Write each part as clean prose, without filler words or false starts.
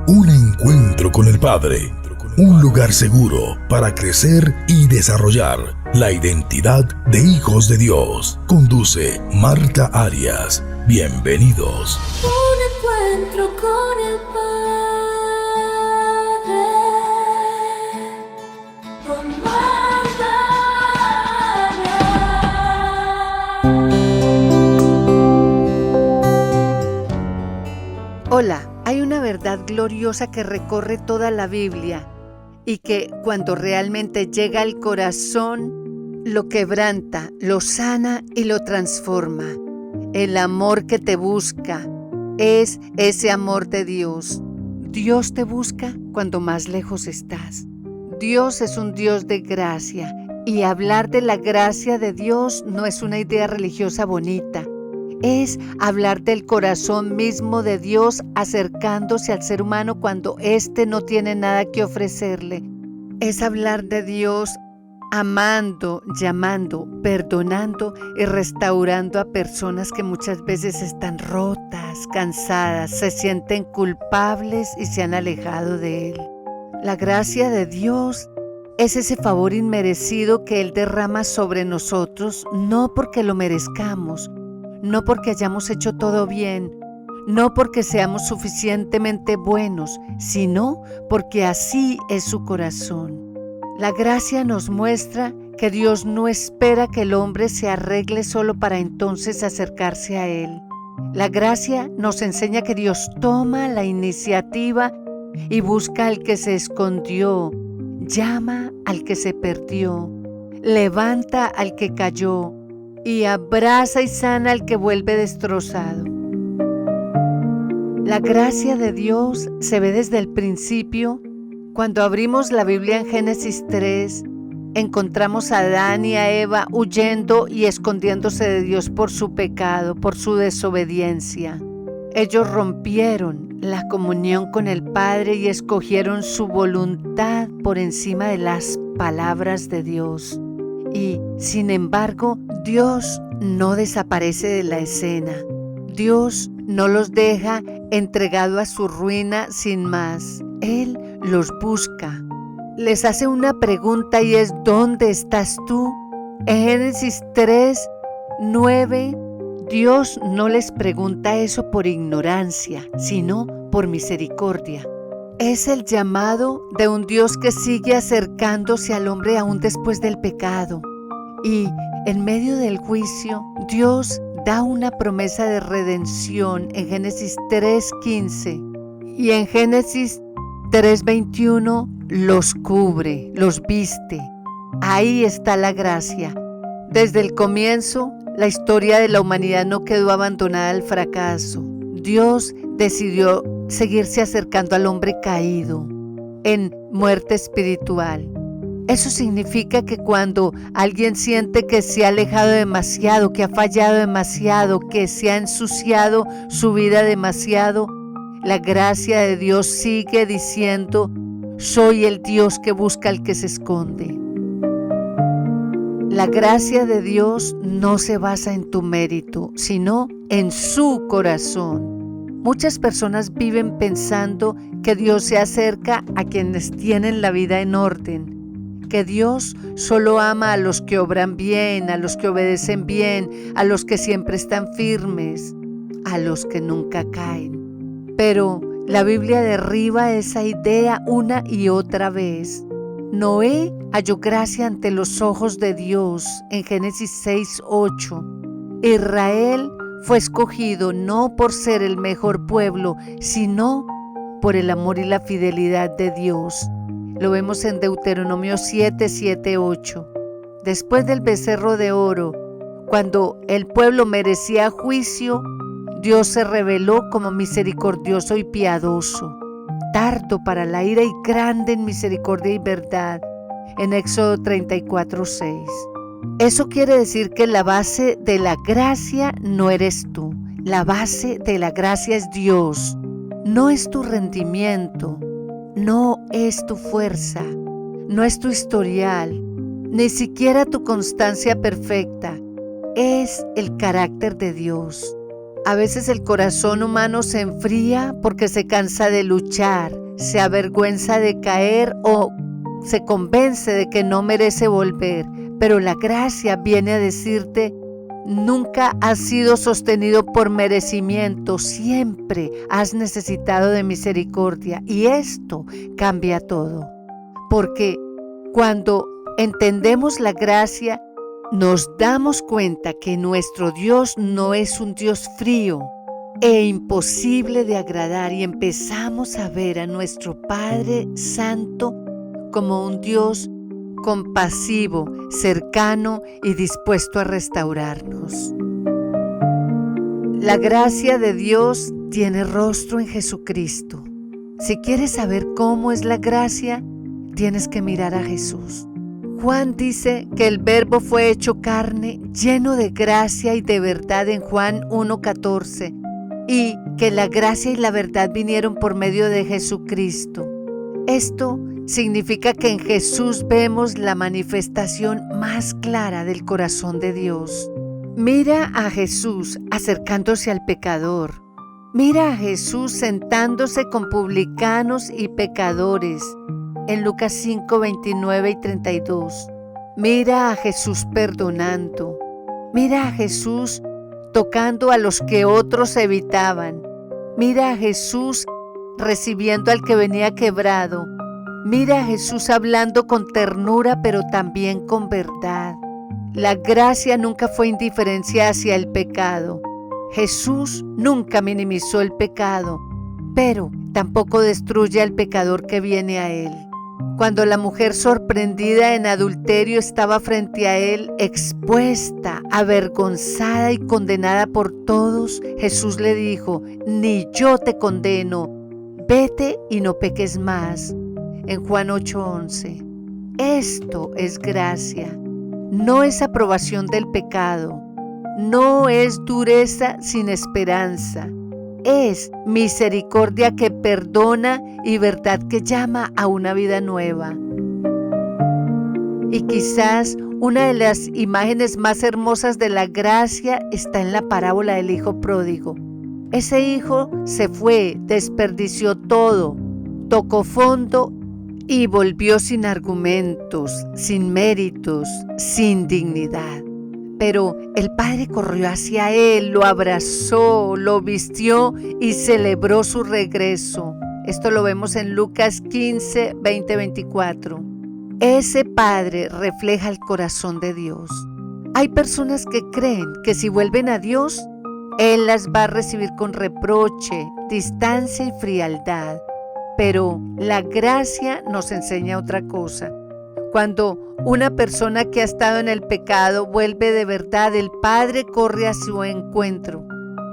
Un encuentro con el Padre. Un lugar seguro para crecer y desarrollar la identidad de hijos de Dios. Conduce Marta Arias. Bienvenidos. Un encuentro con el Padre. Con Marta Arias. Hola, hay una verdad gloriosa que recorre toda la Biblia y que cuando realmente llega al corazón, lo quebranta, lo sana y lo transforma. El amor que te busca es ese amor de Dios. Dios te busca cuando más lejos estás. Dios es un Dios de gracia y hablar de la gracia de Dios no es una idea religiosa bonita. Es hablar del corazón mismo de Dios acercándose al ser humano cuando éste no tiene nada que ofrecerle. Es hablar de Dios amando, llamando, perdonando y restaurando a personas que muchas veces están rotas, cansadas, se sienten culpables y se han alejado de Él. La gracia de Dios es ese favor inmerecido que Él derrama sobre nosotros, no porque lo merezcamos, no porque hayamos hecho todo bien, no porque seamos suficientemente buenos, sino porque así es su corazón. La gracia nos muestra que Dios no espera que el hombre se arregle solo para entonces acercarse a Él. La gracia nos enseña que Dios toma la iniciativa y busca al que se escondió, llama al que se perdió, levanta al que cayó, y abraza y sana al que vuelve destrozado. La gracia de Dios se ve desde el principio. Cuando abrimos la Biblia en Génesis 3, encontramos a Adán y a Eva huyendo y escondiéndose de Dios por su pecado, por su desobediencia. Ellos rompieron la comunión con el Padre y escogieron su voluntad por encima de las palabras de Dios. Y, sin embargo, Dios no desaparece de la escena. Dios no los deja entregado a su ruina sin más. Él los busca. Les hace una pregunta y es: ¿dónde estás tú? En Génesis 3:9, Dios no les pregunta eso por ignorancia, sino por misericordia. Es el llamado de un Dios que sigue acercándose al hombre aún después del pecado. Y en medio del juicio, Dios da una promesa de redención en Génesis 3:15. Y en Génesis 3:21 los cubre, los viste. Ahí está la gracia. Desde el comienzo, la historia de la humanidad no quedó abandonada al fracaso. Dios decidió seguirse acercando al hombre caído en muerte espiritual. Eso significa que cuando alguien siente que se ha alejado demasiado, que ha fallado demasiado, que se ha ensuciado su vida demasiado, la gracia de Dios sigue diciendo: soy el Dios que busca al que se esconde. La gracia de Dios no se basa en tu mérito, sino en su corazón. Muchas personas viven pensando que Dios se acerca a quienes tienen la vida en orden, que Dios solo ama a los que obran bien, a los que obedecen bien, a los que siempre están firmes, a los que nunca caen. Pero la Biblia derriba esa idea una y otra vez. Noé halló gracia ante los ojos de Dios en Génesis 6:8. Israel fue escogido no por ser el mejor pueblo, sino por el amor y la fidelidad de Dios. Lo vemos en Deuteronomio 7:8. Después del becerro de oro, cuando el pueblo merecía juicio, Dios se reveló como misericordioso y piadoso, tardo para la ira y grande en misericordia y verdad, en Éxodo 34:6. Eso quiere decir que la base de la gracia no eres tú. La base de la gracia es Dios. No es tu rendimiento, no es tu fuerza, no es tu historial, ni siquiera tu constancia perfecta. Es el carácter de Dios. A veces el corazón humano se enfría porque se cansa de luchar, se avergüenza de caer o se convence de que no merece volver. Pero la gracia viene a decirte: nunca has sido sostenido por merecimiento, siempre has necesitado de misericordia, y esto cambia todo. Porque cuando entendemos la gracia, nos damos cuenta que nuestro Dios no es un Dios frío e imposible de agradar, y empezamos a ver a nuestro Padre Santo como un Dios compasivo, cercano y dispuesto a restaurarnos. La gracia de Dios tiene rostro en Jesucristo. Si quieres saber cómo es la gracia, tienes que mirar a Jesús. Juan dice que el Verbo fue hecho carne, lleno de gracia y de verdad en Juan 1:14, y que la gracia y la verdad vinieron por medio de Jesucristo. Esto significa que en Jesús vemos la manifestación más clara del corazón de Dios. Mira a Jesús acercándose al pecador. Mira a Jesús sentándose con publicanos y pecadores en Lucas 5, 29 y 32. Mira a Jesús perdonando. Mira a Jesús tocando a los que otros evitaban. Mira a Jesús recibiendo al que venía quebrado. Mira a Jesús hablando con ternura, pero también con verdad. La gracia nunca fue indiferencia hacia el pecado. Jesús nunca minimizó el pecado, pero tampoco destruye al pecador que viene a él. Cuando la mujer sorprendida en adulterio estaba frente a él, expuesta, avergonzada y condenada por todos, Jesús le dijo: ni yo te condeno, vete y no peques más. En Juan 8:11. Esto es gracia, no es aprobación del pecado, no es dureza sin esperanza, es misericordia que perdona y verdad que llama a una vida nueva. Y quizás una de las imágenes más hermosas de la gracia está en la parábola del hijo pródigo. Ese hijo se fue, desperdició todo, tocó fondo y volvió sin argumentos, sin méritos, sin dignidad. Pero el padre corrió hacia él, lo abrazó, lo vistió y celebró su regreso. Esto lo vemos en Lucas 15, 20, 24. Ese padre refleja el corazón de Dios. Hay personas que creen que si vuelven a Dios, Él las va a recibir con reproche, distancia y frialdad. Pero la gracia nos enseña otra cosa. Cuando una persona que ha estado en el pecado vuelve de verdad, el Padre corre a su encuentro.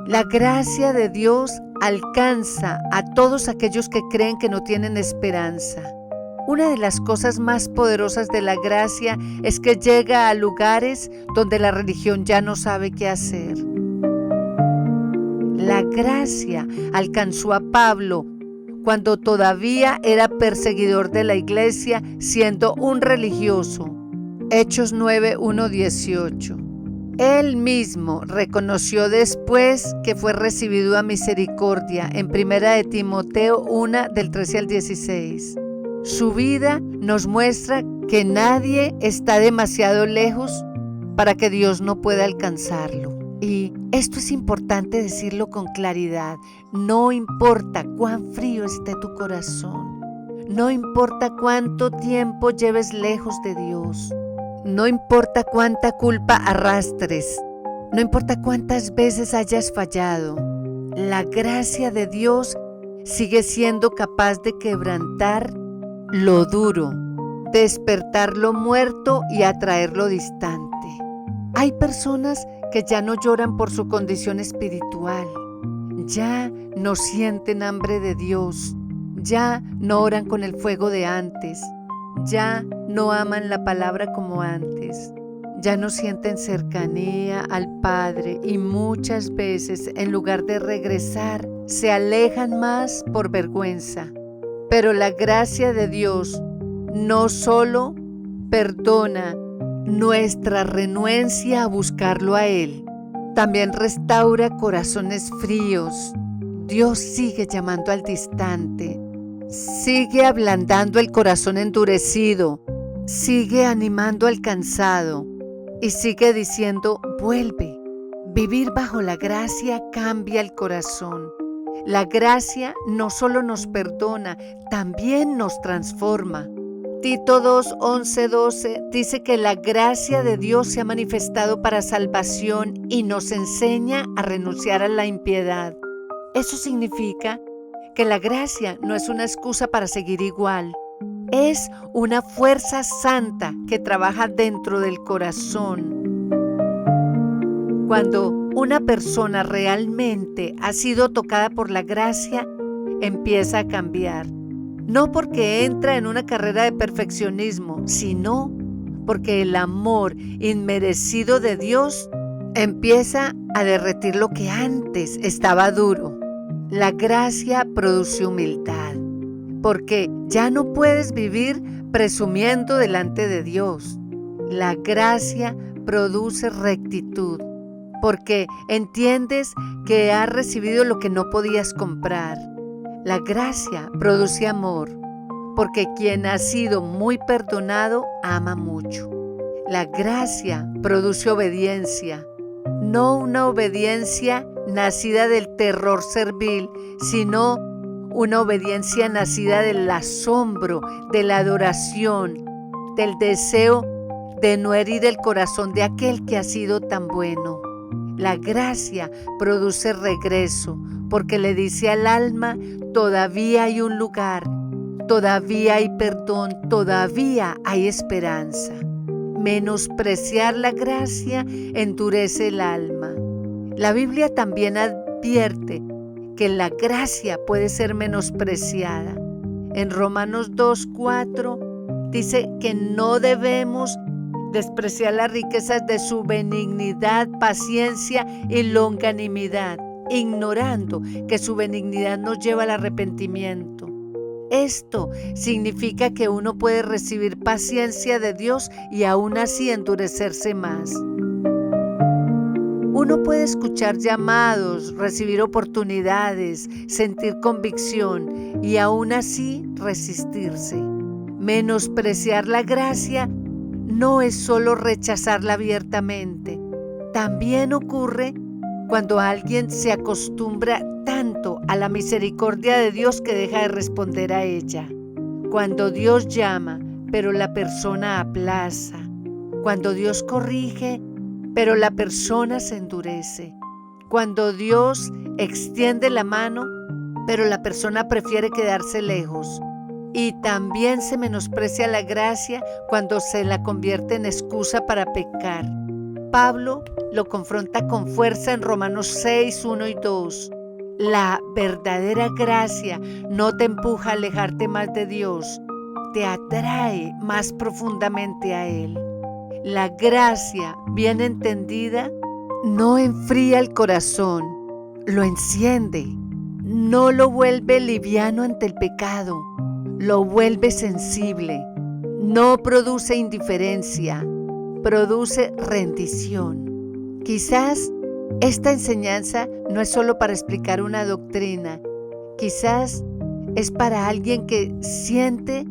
La gracia de Dios alcanza a todos aquellos que creen que no tienen esperanza. Una de las cosas más poderosas de la gracia es que llega a lugares donde la religión ya no sabe qué hacer. La gracia alcanzó a Pablo cuando todavía era perseguidor de la iglesia, siendo un religioso. Hechos 9, 1, 18. Él mismo reconoció después que fue recibido a misericordia en 1 de Timoteo 1, del 13 al 16. Su vida nos muestra que nadie está demasiado lejos para que Dios no pueda alcanzarlo. Y esto es importante decirlo con claridad. No importa cuán frío esté tu corazón, no importa cuánto tiempo lleves lejos de Dios, no importa cuánta culpa arrastres, no importa cuántas veces hayas fallado, la gracia de Dios sigue siendo capaz de quebrantar lo duro, despertar lo muerto y atraer lo distante. Hay personas que ya no lloran por su condición espiritual, ya no sienten hambre de Dios, ya no oran con el fuego de antes, ya no aman la palabra como antes, ya no sienten cercanía al Padre y muchas veces en lugar de regresar se alejan más por vergüenza. Pero la gracia de Dios no solo perdona nuestra renuencia a buscarlo a Él, También restaura corazones fríos. Dios sigue llamando al distante. Sigue ablandando el corazón endurecido. Sigue animando al cansado. Y sigue diciendo, vuelve. Vivir bajo la gracia cambia el corazón. La gracia no solo nos perdona, también nos transforma. Tito 2, 11, 12 dice que la gracia de Dios se ha manifestado para salvación y nos enseña a renunciar a la impiedad. Eso significa que la gracia no es una excusa para seguir igual. Es una fuerza santa que trabaja dentro del corazón. Cuando una persona realmente ha sido tocada por la gracia, empieza a cambiar. No porque entra en una carrera de perfeccionismo, sino porque el amor inmerecido de Dios empieza a derretir lo que antes estaba duro. La gracia produce humildad, porque ya no puedes vivir presumiendo delante de Dios. La gracia produce rectitud, porque entiendes que has recibido lo que no podías comprar. La gracia produce amor, porque quien ha sido muy perdonado ama mucho. La gracia produce obediencia, no una obediencia nacida del terror servil, sino una obediencia nacida del asombro, de la adoración, del deseo de no herir el corazón de aquel que ha sido tan bueno. La gracia produce regreso, porque le dice al alma, todavía hay un lugar, todavía hay perdón, todavía hay esperanza. Menospreciar la gracia endurece el alma. La Biblia también advierte que la gracia puede ser menospreciada. En Romanos 2:4 dice que no debemos despreciar las riquezas de su benignidad, paciencia y longanimidad, ignorando que su benignidad nos lleva al arrepentimiento. Esto significa que uno puede recibir paciencia de Dios y aún así endurecerse más. Uno puede escuchar llamados, recibir oportunidades, sentir convicción y aún así resistirse. Menospreciar la gracia no es solo rechazarla abiertamente. También ocurre cuando alguien se acostumbra tanto a la misericordia de Dios que deja de responder a ella. Cuando Dios llama, pero la persona aplaza. Cuando Dios corrige, pero la persona se endurece. Cuando Dios extiende la mano, pero la persona prefiere quedarse lejos. Y también se menosprecia la gracia cuando se la convierte en excusa para pecar. Pablo lo confronta con fuerza en Romanos 6, 1 y 2. La verdadera gracia no te empuja a alejarte más de Dios, te atrae más profundamente a Él. La gracia, bien entendida, no enfría el corazón, lo enciende, no lo vuelve liviano ante el pecado, lo vuelve sensible, no produce indiferencia, produce rendición. Quizás esta enseñanza no es solo para explicar una doctrina, quizás es para alguien que siente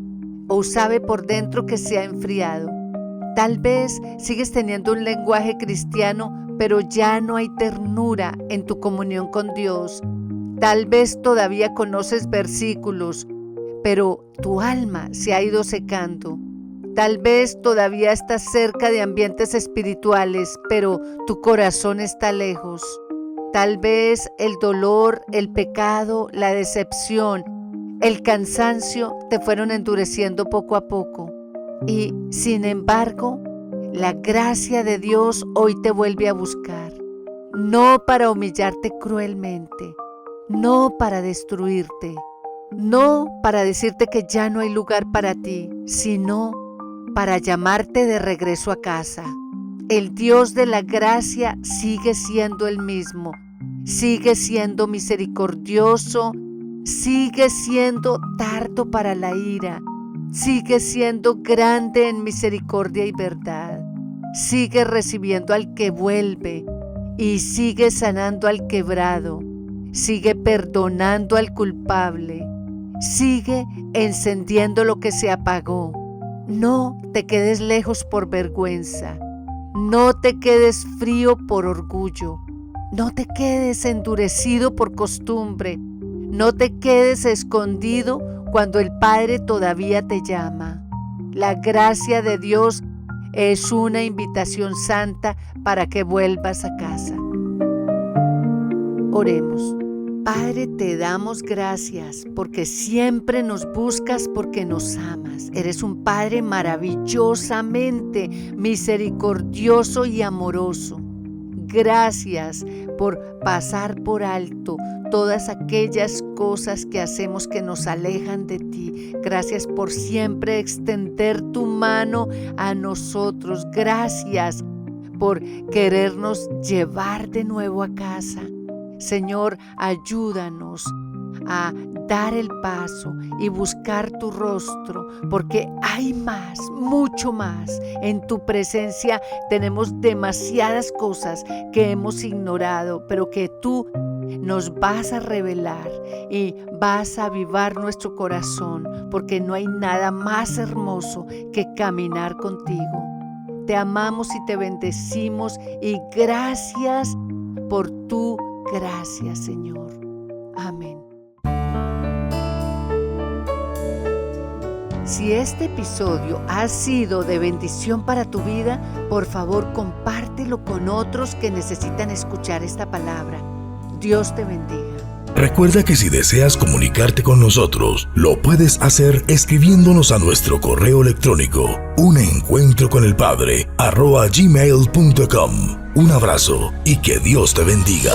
o sabe por dentro que se ha enfriado. Tal vez sigues teniendo un lenguaje cristiano, pero ya no hay ternura en tu comunión con Dios. Tal vez todavía conoces versículos, pero tu alma se ha ido secando. Tal vez todavía estás cerca de ambientes espirituales, pero tu corazón está lejos. Tal vez el dolor, el pecado, la decepción, el cansancio te fueron endureciendo poco a poco. Y, sin embargo, la gracia de Dios hoy te vuelve a buscar. No para humillarte cruelmente, no para destruirte, no para decirte que ya no hay lugar para ti, sino para llamarte de regreso a casa. El Dios de la gracia sigue siendo el mismo, sigue siendo misericordioso, sigue siendo tardo para la ira, sigue siendo grande en misericordia y verdad, sigue recibiendo al que vuelve y sigue sanando al quebrado, sigue perdonando al culpable, sigue encendiendo lo que se apagó. No te quedes lejos por vergüenza, no te quedes frío por orgullo, no te quedes endurecido por costumbre, no te quedes escondido cuando el Padre todavía te llama. La gracia de Dios es una invitación santa para que vuelvas a casa. Oremos. Padre, te damos gracias porque siempre nos buscas, porque nos amas. Eres un Padre maravillosamente misericordioso y amoroso. Gracias por pasar por alto todas aquellas cosas que hacemos que nos alejan de ti. Gracias por siempre extender tu mano a nosotros. Gracias por querernos llevar de nuevo a casa. Señor, ayúdanos a dar el paso y buscar tu rostro, porque hay más, mucho más. En tu presencia tenemos demasiadas cosas que hemos ignorado, pero que tú nos vas a revelar y vas a avivar nuestro corazón, porque no hay nada más hermoso que caminar contigo. Te amamos y te bendecimos y gracias por tu gracia, Señor. Amén. Si este episodio ha sido de bendición para tu vida, por favor compártelo con otros que necesitan escuchar esta palabra. Dios te bendiga. Recuerda que si deseas comunicarte con nosotros, lo puedes hacer escribiéndonos a nuestro correo electrónico unencuentroconelpadre@gmail.com. Un abrazo y que Dios te bendiga.